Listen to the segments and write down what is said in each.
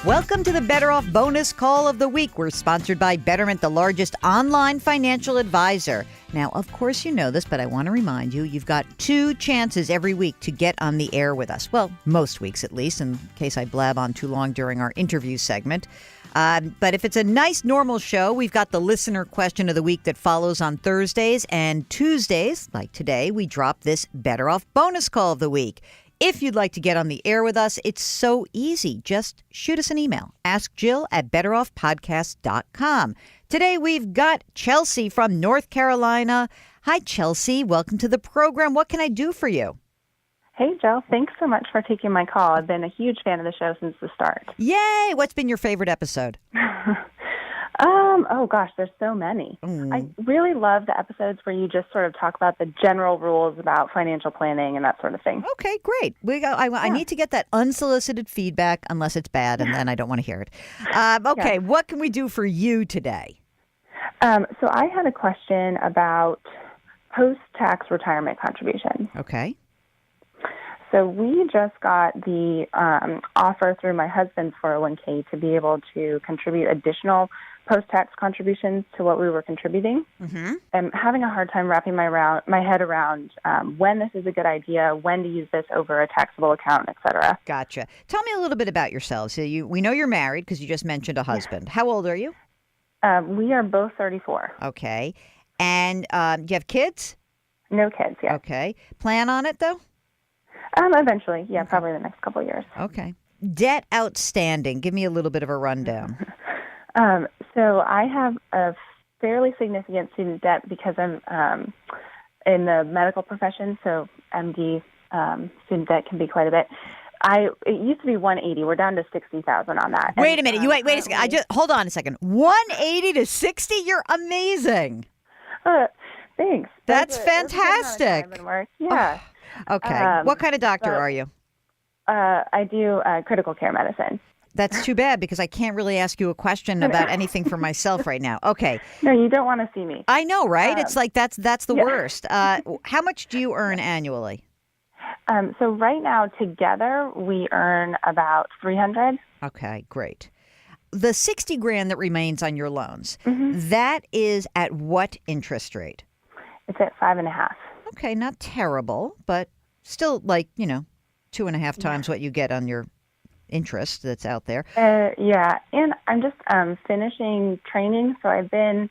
Welcome to the Better Off Bonus Call of the Week. We're sponsored by Betterment, the largest online financial advisor. Now, of course, you know this, but I want to remind you, you've got 2 chances every week to get on the air with us. Well, most weeks at least, in case I blab on too long during our interview segment. But if it's a nice, normal show, we've got the listener question of the week that follows on Thursdays. And Tuesdays, like today, we drop this Better Off Bonus Call of the Week. If you'd like to get on the air with us, it's so easy. Just shoot us an email. Ask Jill at betteroffpodcast.com. Today, we've got Chelsea from North Carolina. Hi, Chelsea. Welcome to the program. What can I do for you? Hey, Jill. Thanks so much for taking my call. I've been a huge fan of the show since the start. Yay! What's been your favorite episode? Oh, gosh, there's so many. I really love the episodes where you just sort of talk about the general rules about financial planning and that sort of thing. Okay, great. I need to get that unsolicited feedback unless it's bad, and then I don't want to hear it. Okay, What can we do for you today? So I had a question about post-tax retirement contributions. Okay. So we just got the offer through my husband's 401k to be able to contribute additional post-tax contributions to what we were contributing. Mm-hmm. I'm having a hard time wrapping my head around when this is a good idea, when to use this over a taxable account, et cetera. Gotcha. Tell me a little bit about yourselves. So we know you're married because you just mentioned a husband. How old are you? We are both 34. Okay. And do you have kids? No kids yet. Okay. Plan on it, though? Eventually. Yeah, probably the next couple of years. Okay. Debt outstanding. Give me a little bit of a rundown. So I have a fairly significant student debt because I'm in the medical profession, so MD student debt can be quite a bit. It used to be 180. We're down to 60,000 on that. Wait a minute. Wait a second. Hold on a second. 180 to 60? You're amazing. Thanks. That's fantastic. Yeah. Okay. What kind of doctor are you? I do critical care medicine. That's too bad because I can't really ask you a question about anything for myself right now. Okay. No, you don't want to see me. I know, right? It's like that's the worst. How much do you earn annually? So right now together we earn about $300. Okay, great. The 60 grand that remains on your loans, that is at what interest rate? It's at 5.5. Okay, not terrible, but still 2.5 times what you get on your interest that's out there. Yeah, and I'm just finishing training, so I've been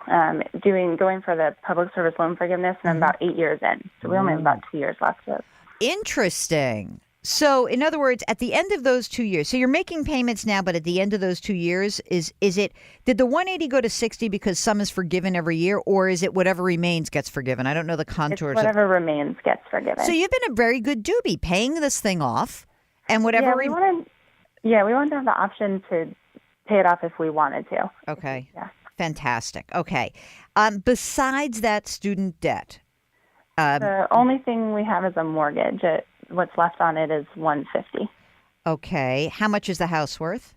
going for the public service loan forgiveness, and I'm about 8 years in. So we only have about 2 years left of it. Interesting. So, in other words, at the end of those 2 years, so you're making payments now, but at the end of those 2 years, did the 180 go to 60 because some is forgiven every year, or is it whatever remains gets forgiven? I don't know the contours. It's whatever remains gets forgiven. So you've been a very good doobie, paying this thing off, and whatever. We wanted to have the option to pay it off if we wanted to. Okay. Yeah. Fantastic. Okay. Besides that student debt, the only thing we have is a mortgage. What's left on it is $150. Okay. How much is the house worth?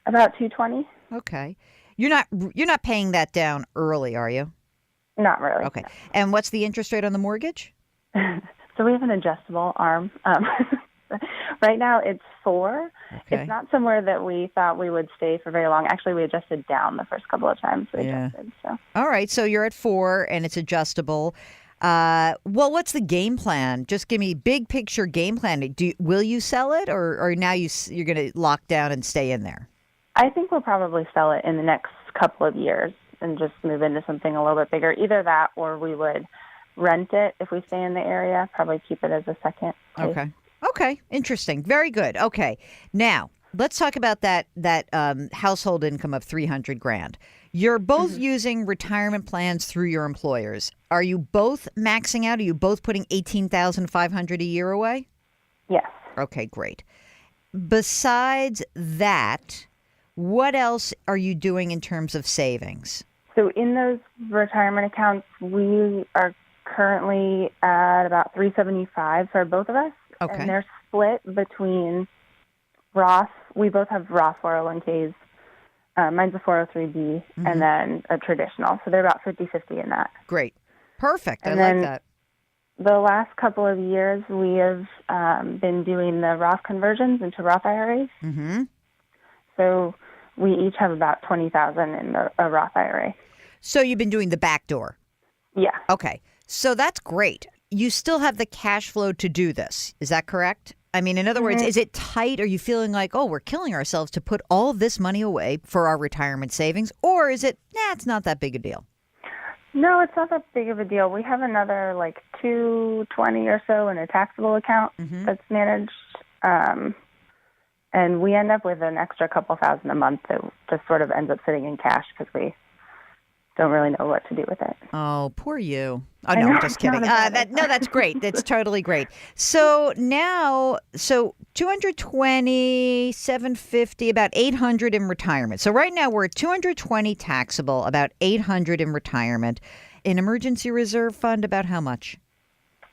About $220. Okay. You're not paying that down early, are you? Not really. Okay. And what's the interest rate on the mortgage? So we have an adjustable arm. Right now it's 4. Okay. It's not somewhere that we thought we would stay for very long. Actually, we adjusted down the first couple of times we adjusted. So. All right. So you're at 4 and it's adjustable. Well, what's the game plan? Just give me big picture game plan. Will you sell it, or now you're going to lock down and stay in there? I think we'll probably sell it in the next couple of years and just move into something a little bit bigger. Either that, or we would rent it if we stay in the area. Probably keep it as a second place. Okay. Interesting. Very good. Okay. Now let's talk about that household income of $300,000. You're both using retirement plans through your employers. Are you both maxing out? Are you both putting $18,500 a year away? Yes. Okay, great. Besides that, what else are you doing in terms of savings? So in those retirement accounts, we are currently at about $375 for both of us. Okay. And they're split between Roth. We both have Roth 401ks. Mine's a 403B and then a traditional. So they're about 50-50 in that. Great. Perfect. And I like that. The last couple of years, we have been doing the Roth conversions into Roth IRAs. Mm-hmm. So we each have about 20,000 in a Roth IRA. So you've been doing the back door. Yeah. Okay. So that's great. You still have the cash flow to do this. Is that correct? I mean, in other words, is it tight? Are you feeling like, oh, we're killing ourselves to put all of this money away for our retirement savings? Or is it, it's not that big a deal? No, it's not that big of a deal. We have another like 220 or so in a taxable account that's managed. And we end up with an extra couple thousand a month that just sort of ends up sitting in cash because we don't really know what to do with it. Oh, poor you. Oh, no, I'm just kidding. That's great. That's totally great. So now, 220, 750, about 800 in retirement. So right now we're at 220 taxable, about 800 in retirement. An emergency reserve fund, about how much?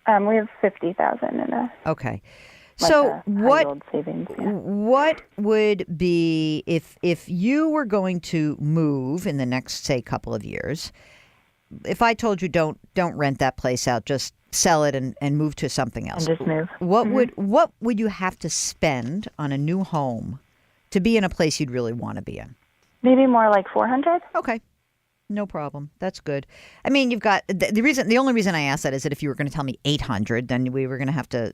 We have 50,000 in a. Okay. Like so what savings, what would be if you were going to move in the next, say, couple of years? If I told you don't rent that place out, just sell it and move to something else. And just move. What would you have to spend on a new home to be in a place you'd really want to be in? Maybe more like 400. Okay. No problem. That's good. I mean, you've got the only reason I asked that is that if you were going to tell me 800, then we were going to have to,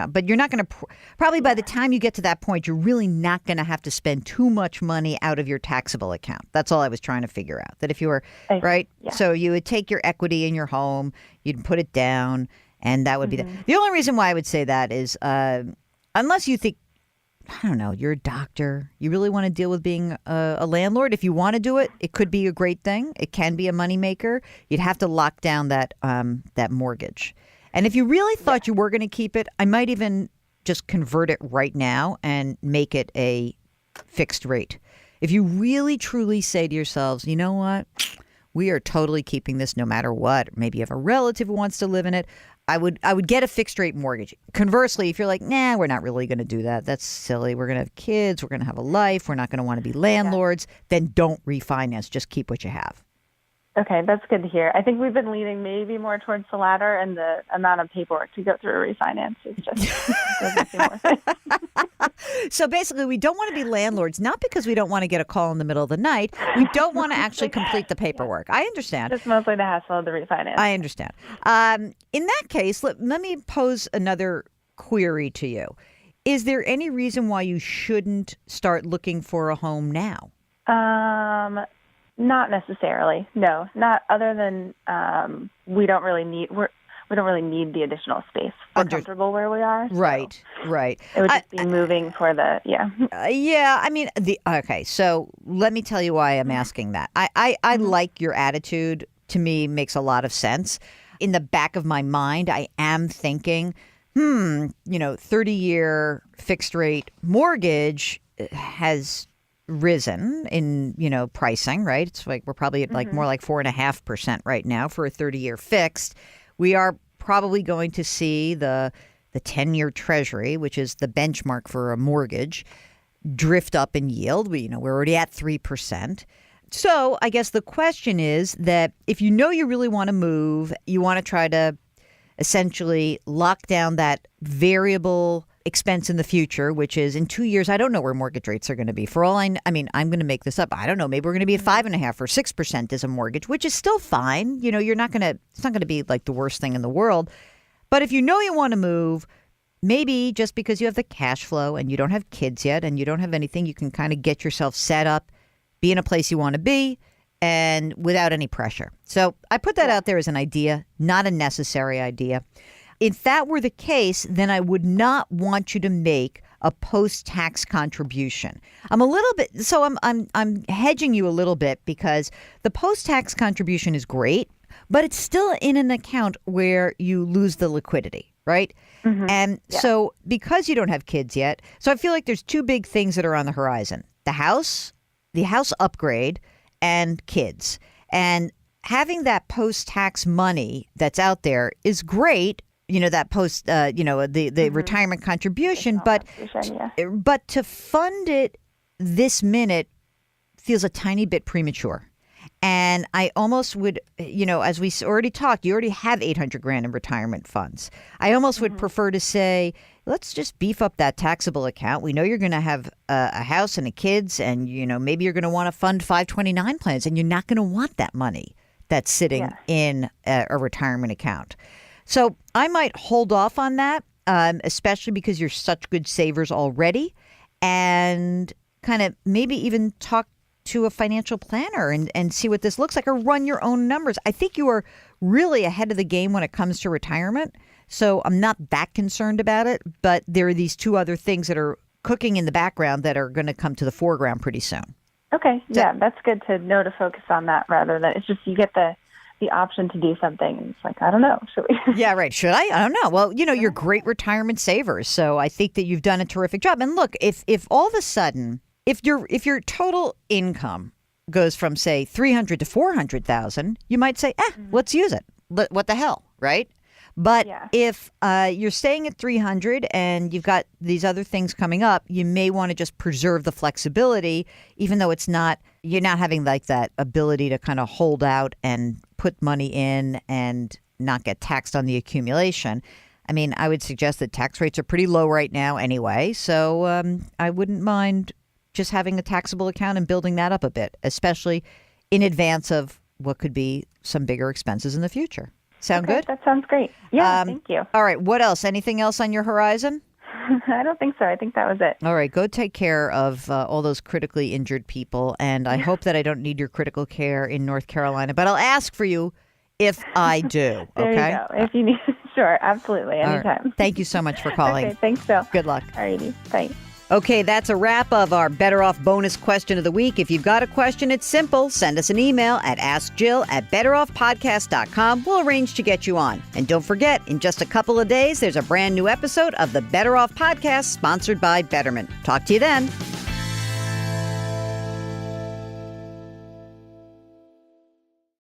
but you're not going to probably by the time you get to that point, you're really not going to have to spend too much money out of your taxable account. That's all I was trying to figure out. That if you were right. Yeah. So you would take your equity in your home, you'd put it down, and that would be the only reason why I would say that is unless you think, I don't know, you're a doctor. You really want to deal with being a landlord. If you want to do it, it could be a great thing. It can be a moneymaker. You'd have to lock down that mortgage. And if you really thought you were going to keep it, I might even just convert it right now and make it a fixed rate. If you really, truly say to yourselves, you know what? We are totally keeping this no matter what. Maybe you have a relative who wants to live in it. I would get a fixed rate mortgage. Conversely, if you're like, nah, we're not really going to do that. That's silly. We're going to have kids. We're going to have a life. We're not going to want to be landlords. Then don't refinance. Just keep what you have. Okay, that's good to hear. I think we've been leaning maybe more towards the latter, and the amount of paperwork to go through a refinance is just doesn't seem worth it. So basically, we don't want to be landlords, not because we don't want to get a call in the middle of the night. We don't want to actually complete the paperwork. I understand. Just mostly the hassle of the refinance. I understand. In that case, let me pose another query to you. Is there any reason why you shouldn't start looking for a home now? Not necessarily. No, not other than we don't really need the additional space. We're comfortable where we are. So right. It would just be moving for the I mean okay. So let me tell you why I'm asking that. I like your attitude. To me, makes a lot of sense. In the back of my mind, I am thinking, 30-year fixed rate mortgage has risen in, pricing, right? It's like we're probably at more like 4.5% right now for a 30-year fixed. We are probably going to see the 10-year Treasury, which is the benchmark for a mortgage, drift up in yield. We're already at 3%. So I guess the question is that if you really want to move, you want to try to essentially lock down that variable expense in the future, which is in 2 years, I don't know where mortgage rates are going to be. For all I'm going to make this up. I don't know. Maybe we're going to be at 5.5% or 6% as a mortgage, which is still fine. It's not going to be like the worst thing in the world. But if you want to move, maybe just because you have the cash flow and you don't have kids yet and you don't have anything, you can kind of get yourself set up, be in a place you want to be, and without any pressure. So I put that out there as an idea, not a necessary idea. If that were the case, then I would not want you to make a post-tax contribution. I'm hedging you a little bit because the post-tax contribution is great, but it's still in an account where you lose the liquidity, right? And so because you don't have kids yet, so I feel like there's two big things that are on the horizon: the house upgrade, and kids. And having that post-tax money that's out there is great. That post, the retirement contribution, but to fund it this minute feels a tiny bit premature. And I almost would, as we already talked, you already have 800 grand in retirement funds. I almost would prefer to say, let's just beef up that taxable account. We know you're going to have a house and kids, and maybe you're going to want to fund 529 plans, and you're not going to want that money that's sitting in a retirement account. So I might hold off on that, especially because you're such good savers already, and kind of maybe even talk to a financial planner and see what this looks like, or run your own numbers. I think you are really ahead of the game when it comes to retirement. So I'm not that concerned about it. But there are these two other things that are cooking in the background that are going to come to the foreground pretty soon. Okay. Yeah, that's good to know to focus on that rather than it's just you get the option to do something. And it's like, I don't know. Should we? Yeah, right. Should I? I don't know. Well, you're great retirement savers. So I think that you've done a terrific job. And look, if all of a sudden, if your total income goes from, say, 300 to 400,000, you might say, let's use it. What the hell, right? But if you're staying at 300 and you've got these other things coming up, you may want to just preserve the flexibility, even though you're not having like that ability to kind of hold out and put money in and not get taxed on the accumulation. I mean, I would suggest that tax rates are pretty low right now anyway, so I wouldn't mind just having a taxable account and building that up a bit, especially in advance of what could be some bigger expenses in the future. Sound good? That sounds great. Yeah, thank you. All right. What else? Anything else on your horizon? I don't think so. I think that was it. All right. Go take care of all those critically injured people. And I hope that I don't need your critical care in North Carolina, but I'll ask for you if I do. There okay? you go. If you need, sure. Absolutely. Anytime. Right. Thank you so much for calling. Okay. Thanks, Bill. Good luck. All righty. Bye. Okay, that's a wrap of our Better Off bonus question of the week. If you've got a question, it's simple. Send us an email at askjill@betteroffpodcast.com. We'll arrange to get you on. And don't forget, in just a couple of days, there's a brand new episode of the Better Off Podcast sponsored by Betterment. Talk to you then.